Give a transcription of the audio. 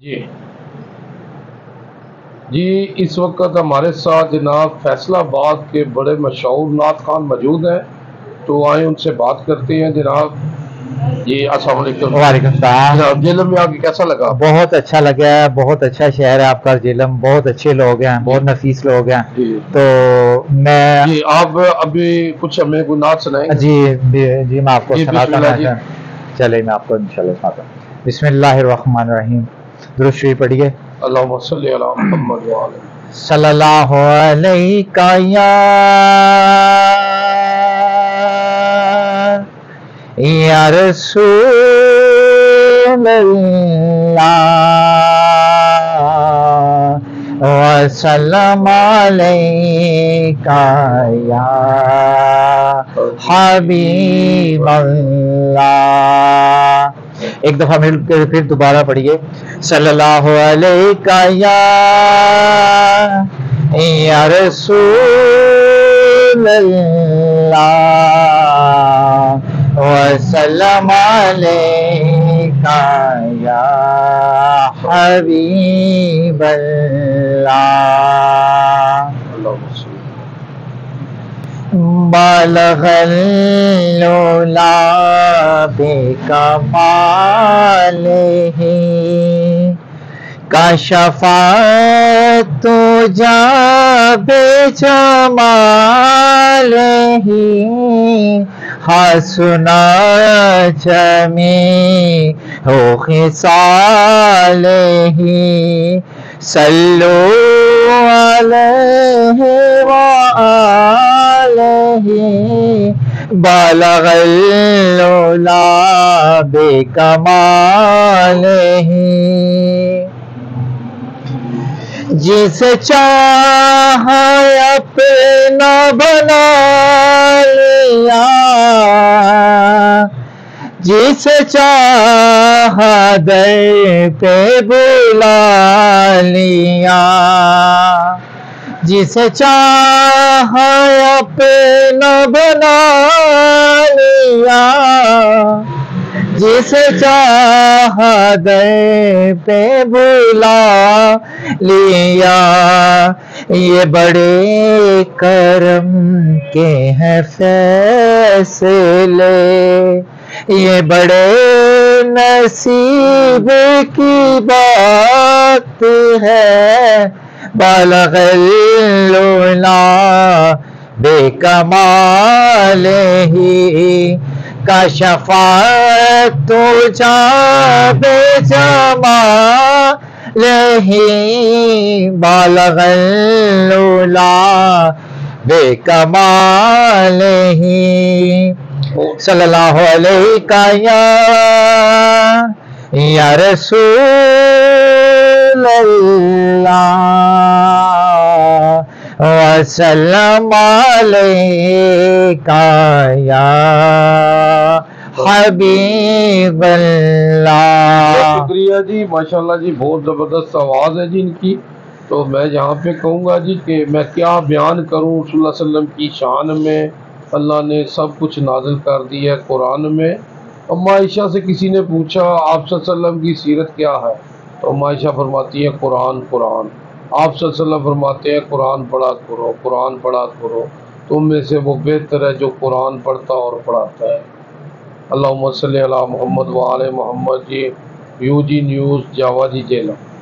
جی جی اس وقت ہمارے ساتھ جناب فیصلہ آباد کے بڑے مشہور نعت خوان موجود ہیں، تو آئیں ان سے بات کرتے ہیں جناب۔ جی السلام علیکم۔ وعلیکم السلام۔ جناب جیلم میں آ کے کیسا لگا؟ بہت اچھا لگا ہے، بہت اچھا شہر ہے آپ کا جیلم، بہت اچھے لوگ ہیں، بہت نفیس لوگ ہیں۔ جی تو میں جی آپ ابھی کچھ ہمیں کوئی نعت سنائیں گے؟ جی میں آپ کو جی سناتا بسم اللہ جی۔ ہوں۔ چلے میں آپ کو انشاءاللہ سناتا ہوں۔ بسم اللہ الرحمن الرحیم، درود شریف پڑھیے۔ اللہم صلی علی محمد وعلی صلی اللہ علیہ یا رسول اللہ وسلم علیکہ یا حبیب اللہ۔ ایک دفعہ مل کے پھر دوبارہ پڑھیے۔ صلی اللہ علیکہ یا رسول اللہ وسلم علیکہ یا حبیب اللہ۔ بالغ العلا بکمالہ کشف الدجی بجمالہ حسن جمیع خصالہ صلوا علیہ وآلہ بالغ العلا بکمالہ۔ جسے چاہا اپنا بنا لیا، جسے چاہا در پہ بلا لیا، جسے چاہا اپنا بنا لیا، جسے چاہا در پہ بلا لیا۔ یہ بڑے کرم کے ہیں فیصلے، یہ بڑے نصیب کی بات ہے۔ بالغ العلا بکمالہ کشف الدجی بجمالہ بالغ العلا بکمالہ۔ صلی اللہ علیہ یا رسول اللہ وسلم علیکہ یا حبیب اللہ۔ شکریہ جی، ماشاءاللہ جی، بہت زبردست آواز ہے جی ان کی۔ تو میں یہاں پہ کہوں گا جی کہ میں کیا بیان کروں صلی اللہ علیہ وسلم کی شان میں۔ اللہ نے سب کچھ نازل کر دیا ہے قرآن میں۔ اما عائشہ سے کسی نے پوچھا آپ صلی اللہ علیہ وسلم کی سیرت کیا ہے، تو اما عائشہ فرماتی ہے قرآن قرآن۔ آپ صلی اللہ علیہ وسلم فرماتے ہیں قرآن پڑھا کرو، قرآن پڑھا کرو، تم میں سے وہ بہتر ہے جو قرآن پڑھتا اور پڑھاتا ہے۔ اللہم صلی علی محمد وعلی محمد جی، یو جی نیوز جاوا جی جیلم۔